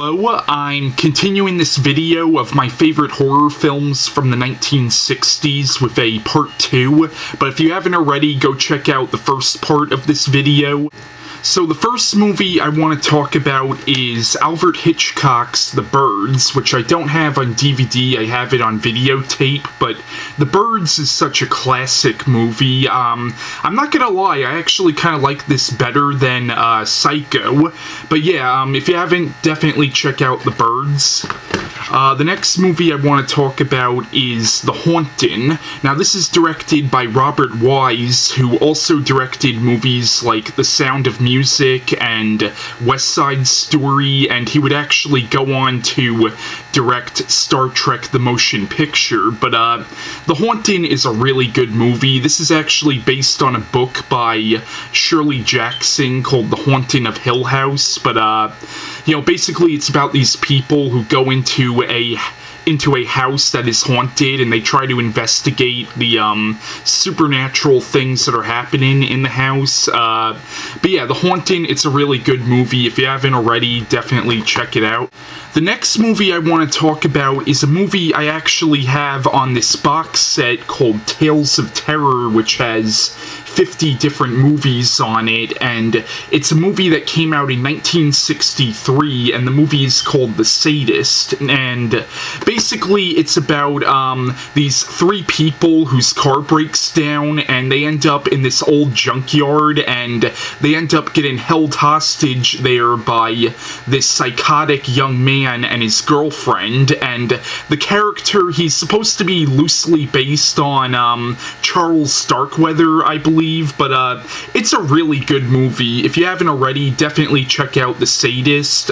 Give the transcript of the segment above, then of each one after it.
Hello, I'm continuing this video of my favorite horror films from the 1960s with a part 2, but if you haven't already, go check out the first part of this video. So the first movie I want to talk about is Alfred Hitchcock's The Birds, which I don't have on DVD, I have it on videotape, but The Birds is such a classic movie. I'm not gonna lie, I actually kind of like this better than Psycho, but yeah, if you haven't, definitely check out The Birds. The next movie I want to talk about is The Haunting. Now this is directed by Robert Wise, who also directed movies like The Sound of Music and West Side Story, and he would actually go on to direct Star Trek The Motion Picture, but The Haunting is a really good movie. This is actually based on a book by Shirley Jackson called The Haunting of Hill House, but you know, basically it's about these people who go into a house that is haunted, and they try to investigate the supernatural things that are happening in the house. But yeah, The Haunting, it's a really good movie. If you haven't already, definitely check it out. The next movie I want to talk about is a movie I actually have on this box set called Tales of Terror, which has 50 different movies on it, and it's a movie that came out in 1963, and the movie is called The Sadist, and basically it's about these three people whose car breaks down, and they end up in this old junkyard, and they end up getting held hostage there by this psychotic young man and his girlfriend, and the character, he's supposed to be loosely based on Charles Starkweather, I believe, but it's a really good movie. If you haven't already, definitely check out The Sadist.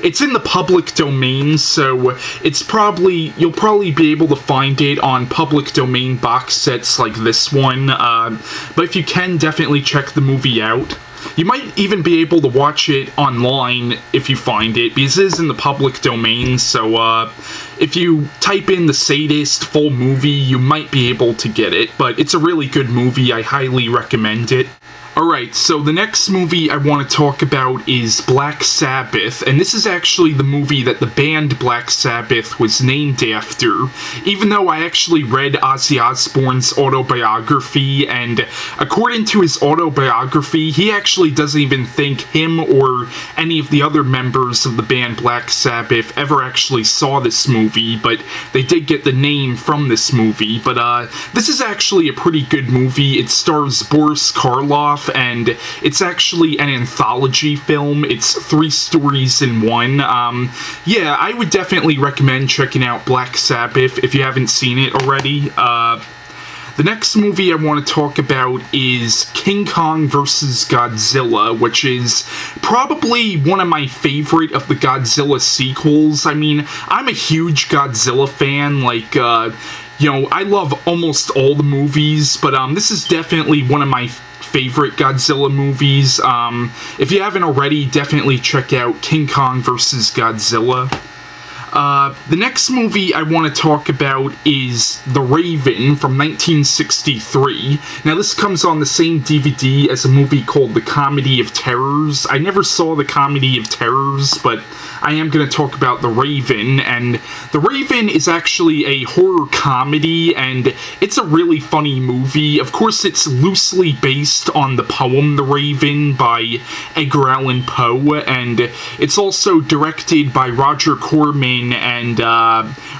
It's in the public domain, so you'll probably be able to find it on public domain box sets like this one, but if you can, definitely check the movie out. You might even be able to watch it online if you find it, because it is in the public domain, so if you type in The Sadist full movie, you might be able to get it, but it's a really good movie. I highly recommend it. Alright, so the next movie I want to talk about is Black Sabbath, and this is actually the movie that the band Black Sabbath was named after, even though I actually read Ozzy Osbourne's autobiography, and according to his autobiography, he actually doesn't even think him or any of the other members of the band Black Sabbath ever actually saw this movie, but they did get the name from this movie. But this is actually a pretty good movie. It stars Boris Karloff, and it's actually an anthology film. It's 3 stories in one. Yeah, I would definitely recommend checking out Black Sabbath if you haven't seen it already. The next movie I want to talk about is King Kong vs. Godzilla, which is probably one of my favorite of the Godzilla sequels. I mean, I'm a huge Godzilla fan, like, you know, I love almost all the movies, but this is definitely one of my favorite Godzilla movies. If you haven't already, definitely check out King Kong vs. Godzilla. The next movie I want to talk about is The Raven from 1963. Now this comes on the same DVD as a movie called The Comedy of Terrors. I never saw The Comedy of Terrors, but I am going to talk about The Raven, and The Raven is actually a horror comedy, and it's a really funny movie. Of course, it's loosely based on the poem The Raven by Edgar Allan Poe, and it's also directed by Roger Corman and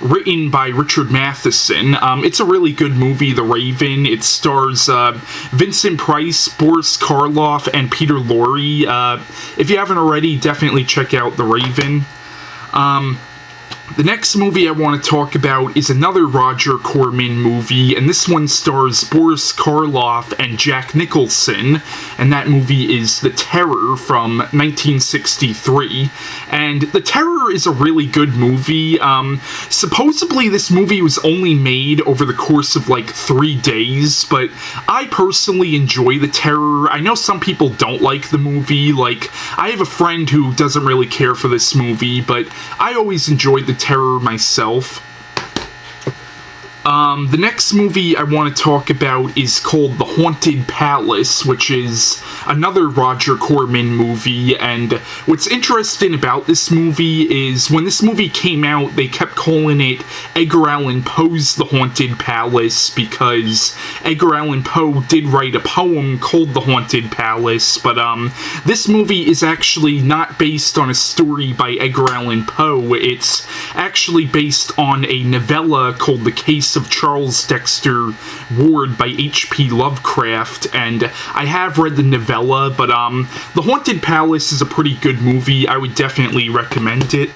written by Richard Matheson. It's a really good movie, The Raven. It stars Vincent Price, Boris Karloff, and Peter Lorre. If you haven't already, definitely check out The Raven. The next movie I want to talk about is another Roger Corman movie, and this one stars Boris Karloff and Jack Nicholson, and that movie is The Terror from 1963, and The Terror is a really good movie. Supposedly this movie was only made over the course of like 3 days, but I personally enjoy The Terror. I know some people don't like the movie, like, I have a friend who doesn't really care for this movie, but I always enjoyed The Terror myself. The next movie I want to talk about is called The Haunted Palace, which is another Roger Corman movie, and what's interesting about this movie is when this movie came out, they kept calling it Edgar Allan Poe's The Haunted Palace because Edgar Allan Poe did write a poem called The Haunted Palace, but this movie is actually not based on a story by Edgar Allan Poe. It's actually based on a novella called The Case of Charles Dexter Ward by H.P. Lovecraft, and I have read the novella, but The Haunted Palace is a pretty good movie. I would definitely recommend it.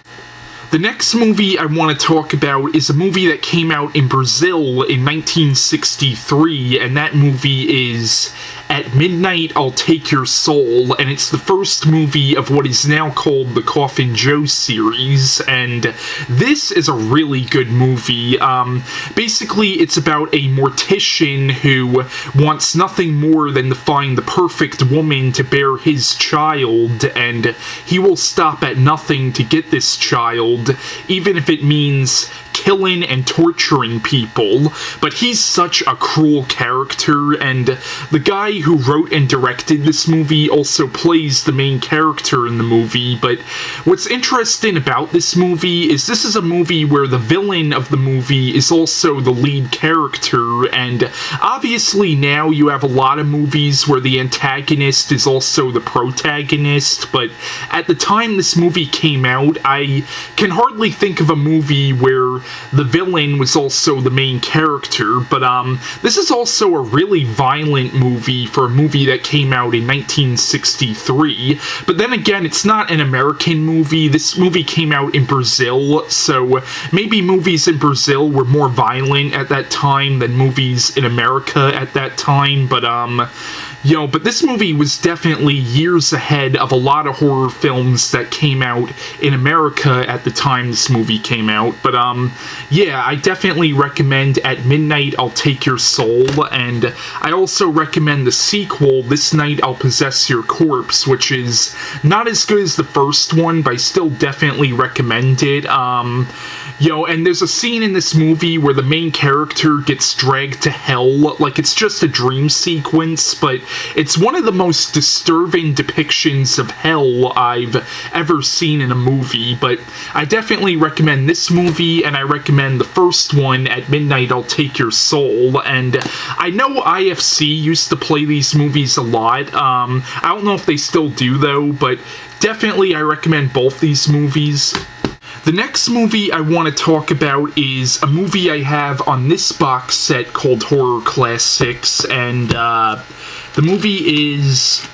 The next movie I want to talk about is a movie that came out in Brazil in 1963, and that movie is At Midnight, I'll Take Your Soul, and it's the first movie of what is now called the Coffin Joe series, and this is a really good movie. Basically, it's about a mortician who wants nothing more than to find the perfect woman to bear his child, and he will stop at nothing to get this child, even if it means killing and torturing people. But he's such a cruel character, and the guy who wrote and directed this movie also plays the main character in the movie. But what's interesting about this movie is this is a movie where the villain of the movie is also the lead character, and obviously now you have a lot of movies where the antagonist is also the protagonist, but at the time this movie came out, I can hardly think of a movie where the villain was also the main character. But this is also a really violent movie for a movie that came out in 1963. But then again, it's not an American movie. This movie came out in Brazil, so maybe movies in Brazil were more violent at that time than movies in America at that time. But but this movie was definitely years ahead of a lot of horror films that came out in America at the time this movie came out. But yeah, I definitely recommend At Midnight, I'll Take Your Soul, and I also recommend the sequel, This Night I'll Possess Your Corpse, which is not as good as the first one, but I still definitely recommend it. And there's a scene in this movie where the main character gets dragged to hell, like it's just a dream sequence, but it's one of the most disturbing depictions of hell I've ever seen in a movie. But I definitely recommend this movie, and I recommend the first one, At Midnight, I'll Take Your Soul, and I know IFC used to play these movies a lot. I don't know if they still do, though, but definitely I recommend both these movies. The next movie I want to talk about is a movie I have on this box set called Horror Classics, and the movie is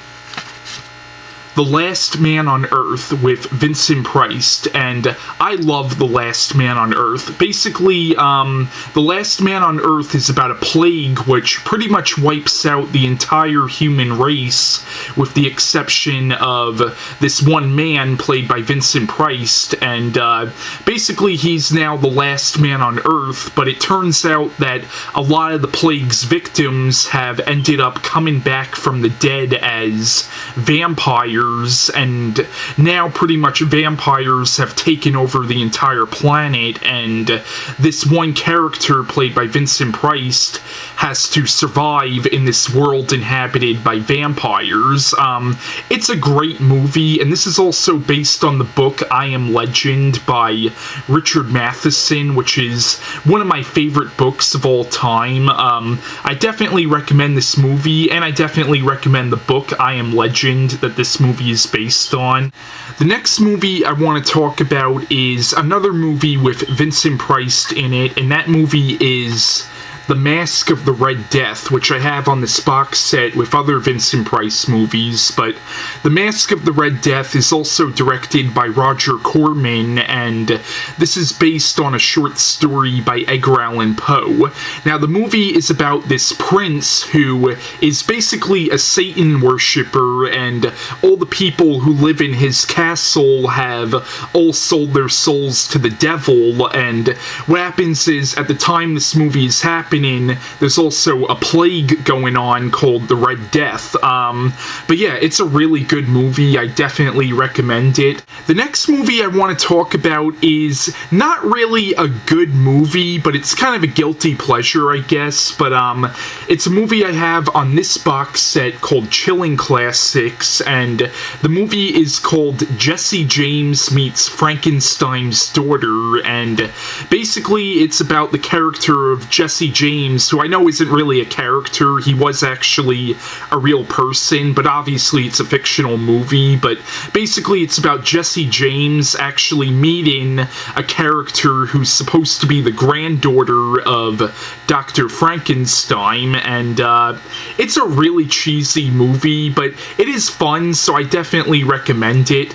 The Last Man on Earth with Vincent Price, and I love The Last Man on Earth. Basically, The Last Man on Earth is about a plague which pretty much wipes out the entire human race, with the exception of this one man played by Vincent Price, and basically he's now the last man on Earth, but it turns out that a lot of the plague's victims have ended up coming back from the dead as vampires, and now pretty much vampires have taken over the entire planet, and this one character played by Vincent Price has to survive in this world inhabited by vampires. It's a great movie, and this is also based on the book I Am Legend by Richard Matheson, which is one of my favorite books of all time. I definitely recommend this movie, and I definitely recommend the book I Am Legend that this movie is based on. The next movie I want to talk about is another movie with Vincent Price in it, and that movie is The Masque of the Red Death, which I have on this box set with other Vincent Price movies, but The Masque of the Red Death is also directed by Roger Corman, and this is based on a short story by Edgar Allan Poe. Now, the movie is about this prince who is basically a Satan worshipper, and all the people who live in his castle have all sold their souls to the devil, and what happens is, at the time this movie is happening, happening. There's also a plague going on called the Red Death. But yeah, it's a really good movie. I definitely recommend it. The next movie I want to talk about is not really a good movie, but it's kind of a guilty pleasure, I guess. But it's a movie I have on this box set called Chilling Classics, and the movie is called Jesse James Meets Frankenstein's Daughter, and basically it's about the character of Jesse James, who I know isn't really a character. He was actually a real person, but obviously it's a fictional movie. But basically it's about Jesse James actually meeting a character who's supposed to be the granddaughter of Dr. Frankenstein, and it's a really cheesy movie, but it is fun, so I definitely recommend it.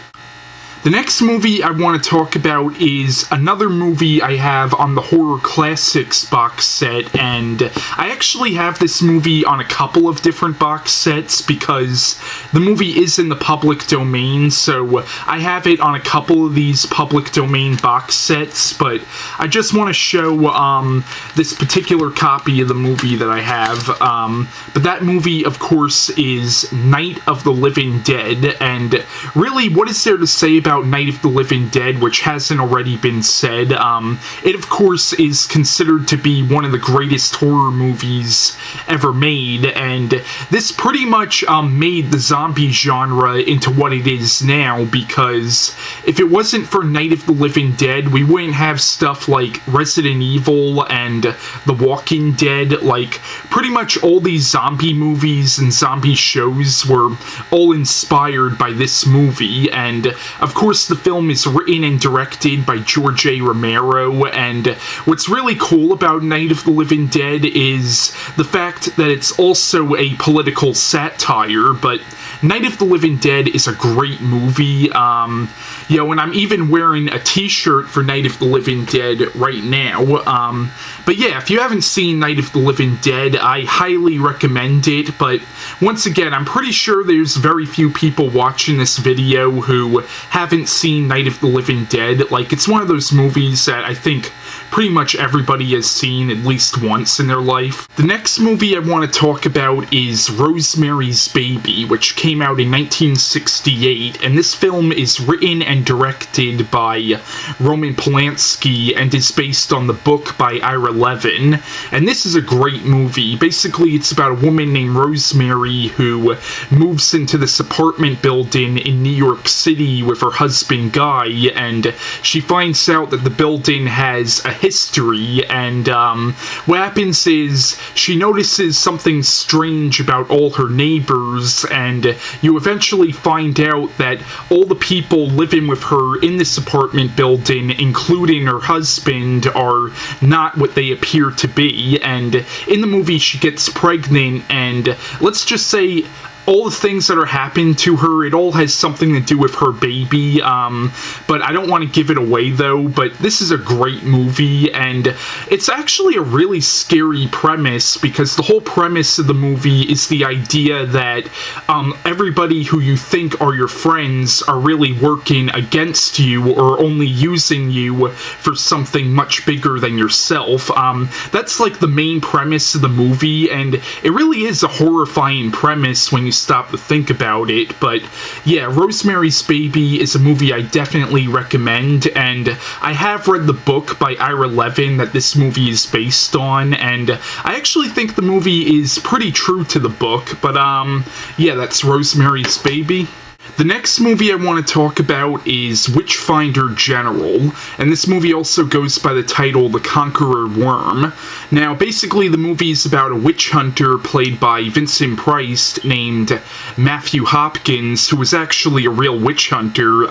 The next movie I want to talk about is another movie I have on the Horror Classics box set, and I actually have this movie on a couple of different box sets because the movie is in the public domain, so I have it on a couple of these public domain box sets, but I just want to show this particular copy of the movie that I have. But that movie, of course, is Night of the Living Dead, and really, what is there to say about Night of the Living Dead, which hasn't already been said? It, of course, is considered to be one of the greatest horror movies ever made, and this pretty much made the zombie genre into what it is now, because if it wasn't for Night of the Living Dead, we wouldn't have stuff like Resident Evil and The Walking Dead. Like, pretty much all these zombie movies and zombie shows were all inspired by this movie, and of course the film is written and directed by George A. Romero, and what's really cool about Night of the Living Dead is the fact that it's also a political satire. But Night of the Living Dead is a great movie, and I'm even wearing a t-shirt for Night of the Living Dead right now. But yeah, if you haven't seen Night of the Living Dead, I highly recommend it. But once again, I'm pretty sure there's very few people watching this video who haven't seen Night of the Living Dead. Like, it's one of those movies that I think pretty much everybody has seen at least once in their life. The next movie I want to talk about is Rosemary's Baby, which came out in 1968, and this film is written and directed by Roman Polanski and is based on the book by Ira Levin, and this is a great movie. Basically, it's about a woman named Rosemary who moves into this apartment building in New York City with her husband Guy, and she finds out that the building has a history, and what happens is she notices something strange about all her neighbors, and you eventually find out that all the people living with her in this apartment building, including her husband, are not what they appear to be. And in the movie she gets pregnant, and let's just say all the things that are happening to her, it all has something to do with her baby, but I don't want to give it away though. But this is a great movie, and it's actually a really scary premise, because the whole premise of the movie is the idea that everybody who you think are your friends are really working against you or only using you for something much bigger than yourself. That's like the main premise of the movie, and it really is a horrifying premise when you stop to think about it. But yeah, Rosemary's Baby is a movie I definitely recommend, and I have read the book by Ira Levin that this movie is based on, and I actually think the movie is pretty true to the book. But yeah, that's Rosemary's Baby. The next movie I want to talk about is Witchfinder General, and this movie also goes by the title The Conqueror Worm. Now, basically the movie is about a witch hunter played by Vincent Price named Matthew Hopkins, who is actually a real witch hunter.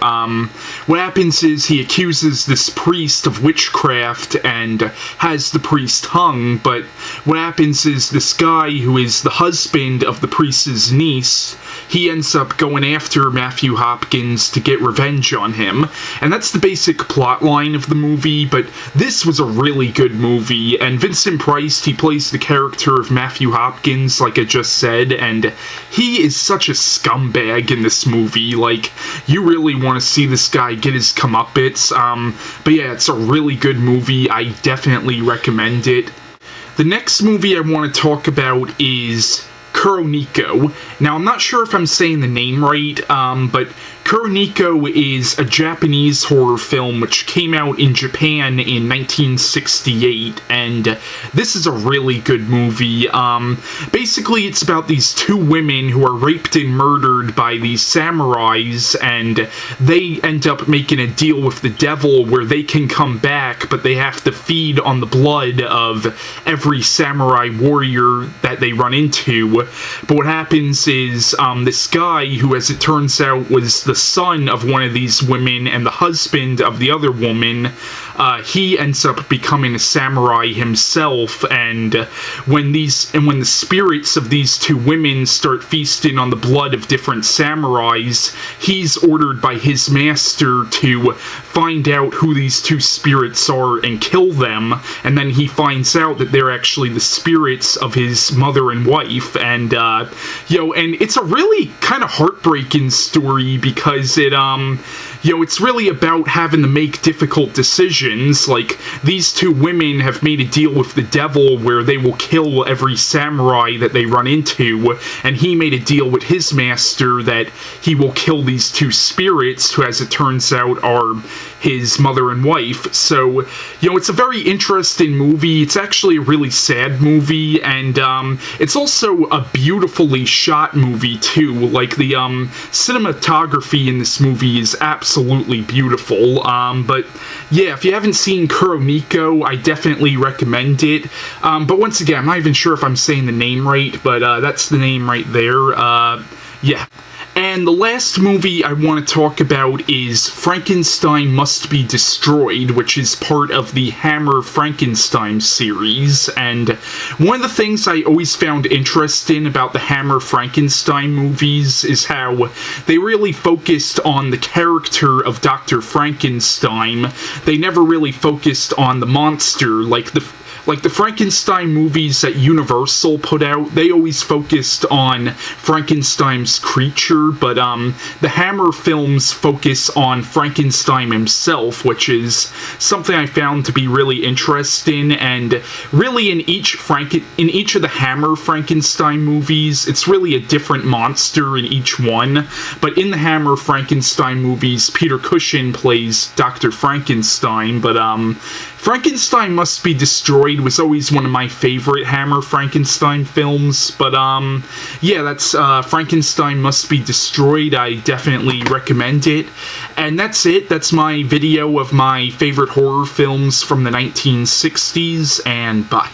What happens is he accuses this priest of witchcraft and has the priest hung, but what happens is this guy, who is the husband of the priest's niece, he ends up going after Matthew Hopkins to get revenge on him, and that's the basic plot line of the movie. But this was a really good movie, and Vincent Price, he plays the character of Matthew Hopkins, like I just said, and he is such a scumbag in this movie. Like, you really want to see this guy get his comeuppance. But yeah, it's a really good movie. I definitely recommend it. The next movie I want to talk about is Kuroniko. Now, I'm not sure if I'm saying the name right, but Kuroniko is a Japanese horror film which came out in Japan in 1968, and this is a really good movie. Basically, it's about these two women who are raped and murdered by these samurais, and they end up making a deal with the devil where they can come back, but they have to feed on the blood of every samurai warrior that they run into. But what happens is, this guy, who as it turns out was the son of one of these women and the husband of the other woman, he ends up becoming a samurai himself, and when the spirits of these two women start feasting on the blood of different samurais, he's ordered by his master to find out who these two spirits are and kill them, and then he finds out that they're actually the spirits of his mother and wife, and and it's a really kind of heartbreaking story because it's really about having to make difficult decisions. Like, these two women have made a deal with the devil where they will kill every samurai that they run into, and he made a deal with his master that he will kill these two spirits, who, as it turns out, are his mother and wife. So, it's a very interesting movie. It's actually a really sad movie, and it's also a beautifully shot movie, too. Like, the cinematography in this movie is absolutely beautiful. But yeah, if you haven't seen Kuroniko, I definitely recommend it. But once again, I'm not even sure if I'm saying the name right, but that's the name right there. Yeah. And the last movie I want to talk about is Frankenstein Must Be Destroyed, which is part of the Hammer Frankenstein series. And one of the things I always found interesting about the Hammer Frankenstein movies is how they really focused on the character of Dr. Frankenstein. They never really focused on the monster. Like the Frankenstein movies that Universal put out, they always focused on Frankenstein's creature, but the Hammer films focus on Frankenstein himself, which is something I found to be really interesting. And really, in each of the Hammer Frankenstein movies, it's really a different monster in each one. But in the Hammer Frankenstein movies, Peter Cushing plays Dr. Frankenstein, but Frankenstein Must Be Destroyed was always one of my favorite Hammer Frankenstein films, but yeah, that's Frankenstein Must Be Destroyed. I definitely recommend it. And that's it. That's my video of my favorite horror films from the 1960s, and bye.